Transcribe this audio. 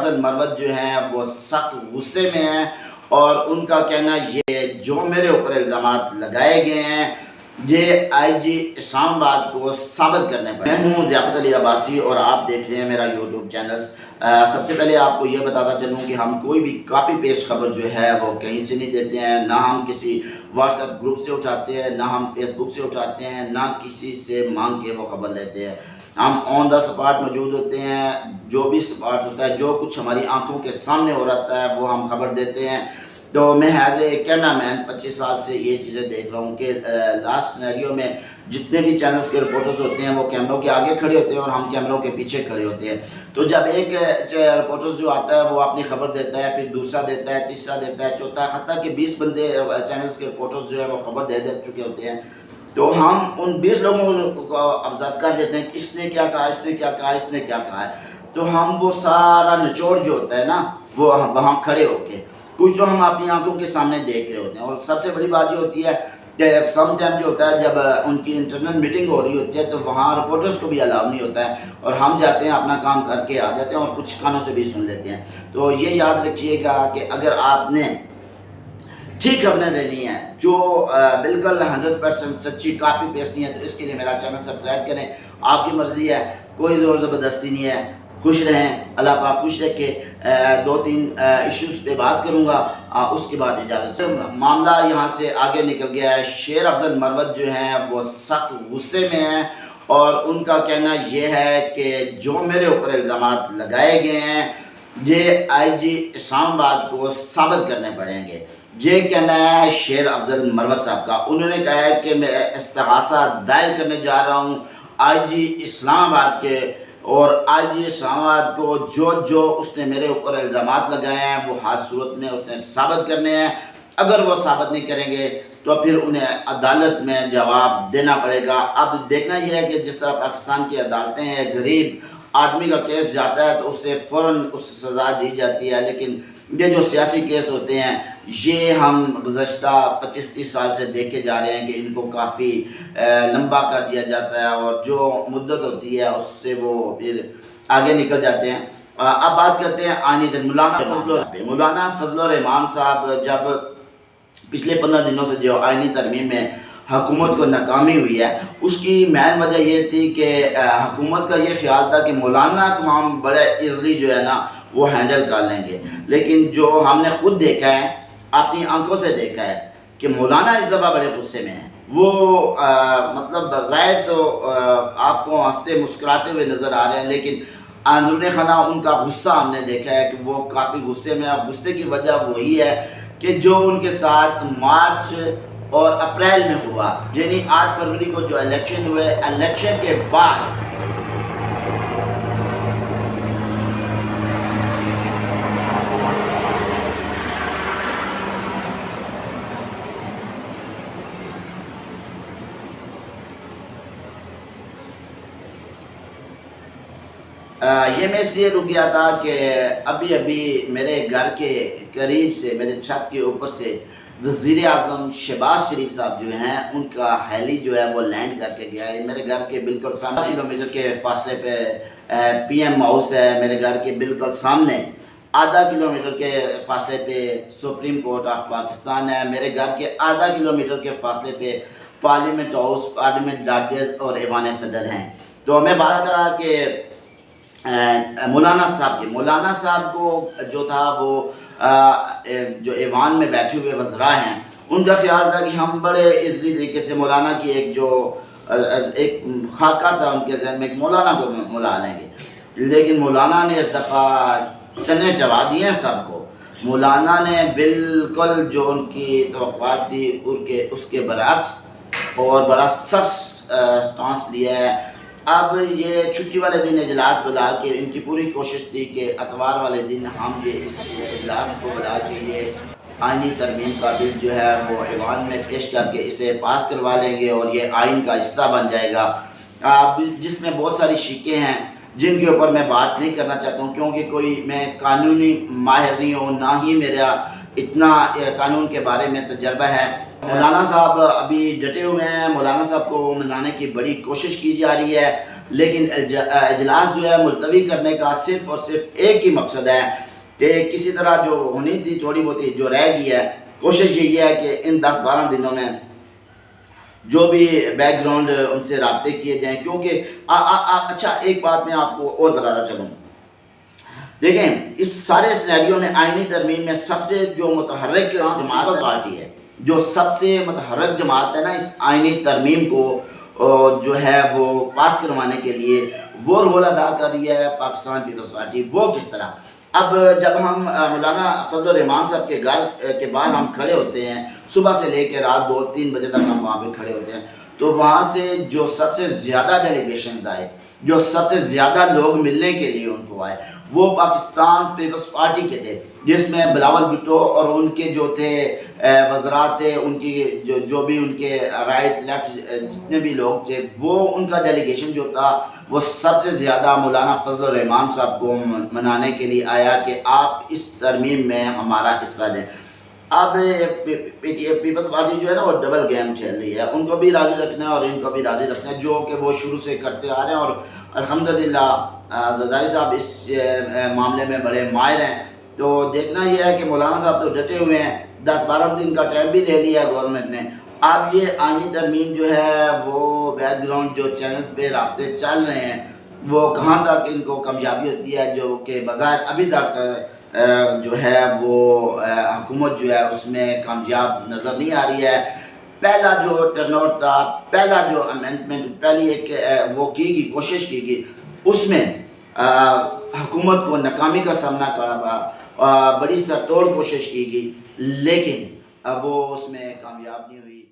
افضل مروت جو ہیں وہ سخت غصے میں ہیں، اور ان کا کہنا یہ جو میرے اوپر الزامات لگائے گئے ہیں یہ آئی جی اسلام آباد کو ثابت کرنے پڑے۔ میں ہوں ضیافت علی عباسی اور آپ دیکھ رہے ہیں میرا یوٹیوب چینل۔ سب سے پہلے آپ کو یہ بتاتا چلوں کہ ہم کوئی بھی کاپی پیسٹ خبر جو ہے وہ کہیں سے نہیں دیتے ہیں، نہ ہم کسی واٹس ایپ گروپ سے اٹھاتے ہیں، نہ ہم فیس بک سے اٹھاتے ہیں، نہ کسی سے مانگ کے وہ خبر لیتے ہیں۔ ہم آن دا سپاٹ موجود ہوتے ہیں، جو بھی سپاٹ ہوتا ہے، جو کچھ ہماری آنکھوں کے سامنے ہو رہتا ہے وہ ہم خبر دیتے ہیں۔ تو میں ایز اے کیمرہ مین 25 سال سے یہ چیزیں دیکھ رہا ہوں کہ لاسٹ سینیریو میں جتنے بھی چینلز کے رپورٹرز ہوتے ہیں وہ کیمروں کے آگے کھڑے ہوتے ہیں اور ہم کیمروں کے پیچھے کھڑے ہوتے ہیں۔ تو جب ایک رپورٹرز جو آتا ہے وہ اپنی خبر دیتا ہے، پھر دوسرا دیتا ہے، تیسرا دیتا ہے، چوتھا، حتیٰ کہ 20 بندے چینلز کے رپورٹرز جو ہے وہ خبر دے چکے ہوتے ہیں، تو ہم ان 20 لوگوں کو آبزرو کر لیتے ہیں کہ اس نے کیا کہا، اس نے کیا کہا، اس نے کیا کہا ہے۔ تو ہم وہ سارا نچوڑ جو ہوتا ہے نا وہ وہاں کھڑے ہو کے کچھ جو ہم اپنی آنکھوں کے سامنے دیکھ رہے ہوتے ہیں۔ اور سب سے بڑی بات یہ ہوتی ہے کہ سم ٹائم جو ہوتا ہے جب ان کی انٹرنل میٹنگ ہو رہی ہوتی ہے تو وہاں رپورٹرز کو بھی الاؤ نہیں ہوتا ہے، اور ہم جاتے ہیں اپنا کام کر کے آ جاتے ہیں اور کچھ کانوں سے بھی سن لیتے ہیں۔ تو یہ یاد رکھیے گا کہ اگر آپ نے ٹھیک خبریں لینی ہے جو بالکل 100% سچی کاپی پیسٹ نہیں ہے، تو اس کے لیے میرا چینل سبسکرائب کریں۔ آپ کی مرضی ہے، کوئی زور زبردستی نہیں ہے۔ خوش رہیں، اللہ پاک خوش رکھے۔ 2-3 ایشوز پہ بات کروں گا، اس کے بعد اجازت۔ معاملہ یہاں سے آگے نکل گیا ہے۔ شیر افضل مروت جو ہیں وہ سخت غصے میں ہیں، اور ان کا کہنا یہ ہے کہ جو میرے اوپر الزامات لگائے گئے ہیں یہ آئی جی اسلام آباد کو ثابت کرنے پڑیں گے۔ یہ کہنا ہے شیر افضل مروت صاحب کا۔ انہوں نے کہا ہے کہ میں استغاثہ دائر کرنے جا رہا ہوں آئی جی اسلام آباد کے، اور آئی جی اسلام آباد کو جو اس نے میرے اوپر الزامات لگائے ہیں وہ ہر صورت میں اس نے ثابت کرنے ہیں۔ اگر وہ ثابت نہیں کریں گے تو پھر انہیں عدالت میں جواب دینا پڑے گا۔ اب دیکھنا یہ ہے کہ جس طرح پاکستان کی عدالتیں ہیں، غریب آدمی کا کیس جاتا ہے تو اسے فوراً اس سزا دی جاتی ہے، لیکن یہ جو سیاسی کیس ہوتے ہیں یہ ہم گزشتہ 25-30 سال سے دیکھے جا رہے ہیں کہ ان کو کافی لمبا کر دیا جاتا ہے، اور جو مدت ہوتی ہے اس سے وہ پھر آگے نکل جاتے ہیں۔ اب بات کرتے ہیں آئینی مولانا فضل الرحمان صاحب جب پچھلے 15 دنوں سے جو آئینی ترمیم میں حکومت کو ناکامی ہوئی ہے، اس کی مین وجہ یہ تھی کہ حکومت کا یہ خیال تھا کہ مولانا کو ہم بڑے ایزلی جو ہے نا وہ ہینڈل کر لیں گے، لیکن جو ہم نے خود دیکھا ہے، اپنی آنکھوں سے دیکھا ہے کہ مولانا اس دفعہ بڑے غصے میں ہیں۔ وہ مطلب بظاہر تو آپ کو ہنستے مسکراتے ہوئے نظر آ رہے ہیں، لیکن اندرون خانہ ان کا غصہ ہم نے دیکھا ہے کہ وہ کافی غصے میں ہیں۔ غصے کی وجہ وہی ہے کہ جو ان کے ساتھ مارچ اور اپریل میں ہوا، یعنی 8 فروری کو جو الیکشن ہوئے، الیکشن کے بعد یہ میں اس لیے رک گیا تھا کہ ابھی میرے گھر کے قریب سے، میرے چھت کے اوپر سے وزیر اعظم شہباز شریف صاحب جو ہیں ان کا ہیلی جو ہے وہ لینڈ کر کے گیا ہے۔ میرے گھر کے بالکل سامنے کلومیٹر کے فاصلے پہ پی ایم ہاؤس ہے، میرے گھر کے بالکل سامنے آدھا کلومیٹر کے فاصلے پہ سپریم کورٹ آف پاکستان ہے، میرے گھر کے آدھا کلومیٹر کے فاصلے پہ پارلیمنٹ ہاؤس، پارلیمنٹ لاڈجز اور ایوان صدر ہیں۔ تو میں بات کر رہا کہ مولانا صاحب کو جو تھا وہ جو ایوان میں بیٹھے ہوئے وزراء ہیں ان کا خیال تھا کہ ہم بڑے ایزلی طریقے سے مولانا کی ایک خاکہ تھا ان کے ذہن میں کہ مولانا کو ملا لیں گے، لیکن مولانا نے اس دفعہ چنے چبا دیے ہیں سب کو۔ مولانا نے بالکل جو ان کی توقعات تھی اس کے برعکس اور بڑا سخت سٹانس لیا ہے۔ اب یہ چھٹی والے دن اجلاس بلا کے ان کی پوری کوشش تھی کہ اتوار والے دن ہم یہ اس اجلاس کو بلا کے یہ آئینی ترمیم کا بل جو ہے وہ ایوان میں پیش کر کے اسے پاس کروا لیں گے اور یہ آئین کا حصہ بن جائے گا، جس میں بہت ساری شیکیں ہیں جن کے اوپر میں بات نہیں کرنا چاہتا ہوں، کیونکہ کوئی میں قانونی ماہر نہیں ہوں، نہ ہی میرا اتنا قانون کے بارے میں تجربہ ہے۔ مولانا صاحب ابھی ڈٹے ہوئے ہیں، مولانا صاحب کو منانے کی بڑی کوشش کی جا رہی ہے۔ لیکن اجلاس جو ہے ملتوی کرنے کا صرف اور صرف ایک ہی مقصد ہے کہ کسی طرح جو ہونی تھی تھوڑی بہت جو رہ گئی ہے، کوشش یہی ہے کہ ان 10-12 دنوں میں جو بھی بیک گراؤنڈ ان سے رابطے کیے جائیں، کیونکہ اچھا ایک بات میں آپ کو اور بتاتا چلوں، دیکھیں اس سارے سینیریو میں آئینی ترمیم میں سب سے جو متحرک جماعت پارٹی ہے، جو سب سے متحرک جماعت ہے نا اس آئینی ترمیم کو جو ہے وہ پاس کروانے کے لیے وہ رول ادا کر رہی ہے پاکستان پیپلز پارٹی۔ وہ کس طرح؟ اب جب ہم مولانا فضل الرحمان صاحب کے گھر کے باہر ہم کھڑے ہوتے ہیں، صبح سے لے کے رات 2-3 بجے تک ہم وہاں پہ کھڑے ہوتے ہیں، تو وہاں سے جو سب سے زیادہ ڈیلیگیشنز آئے، جو سب سے زیادہ لوگ ملنے کے لیے ان کو آئے، وہ پاکستان پیپلز پارٹی کے تھے، جس میں بلاول بھٹو اور ان کے جو تھے وزرات تھے، ان کی جو بھی ان کے رائٹ لیفٹ جتنے بھی لوگ تھے، وہ ان کا ڈیلیگیشن جو تھا وہ سب سے زیادہ مولانا فضل الرحمان صاحب کو منانے کے لیے آیا کہ آپ اس ترمیم میں ہمارا حصہ دیں۔ اب پیپلز پارٹی جو ہے نا وہ ڈبل گیم کھیل رہی ہے، ان کو بھی راضی رکھنا ہے اور ان کو بھی راضی رکھنا ہے، جو کہ وہ شروع سے کرتے آ رہے ہیں، اور الحمدللہ زرداری صاحب اس معاملے میں بڑے ماہر ہیں۔ تو دیکھنا یہ ہے کہ مولانا صاحب تو ڈٹے ہوئے ہیں، 10-12 دن کا ٹائم بھی لے لیا ہے گورنمنٹ نے۔ اب یہ آئینی ترمیم جو ہے وہ بیک گراؤنڈ جو چینلز پہ رابطے چل رہے ہیں، وہ کہاں تک ان کو کامیابی ہوتی ہے، جو کہ بظاہر ابھی تک جو ہے وہ حکومت جو ہے اس میں کامیاب نظر نہیں آ رہی ہے۔ پہلا جو ٹرن آؤٹ تھا، پہلا جو امینڈمنٹ، پہلی ایک وہ کی گئی کوشش کی گئی، اس میں حکومت کو ناکامی کا سامنا کرنا، بڑی سرتوڑ کوشش کی گئی، لیکن وہ اس میں کامیاب نہیں ہوئی۔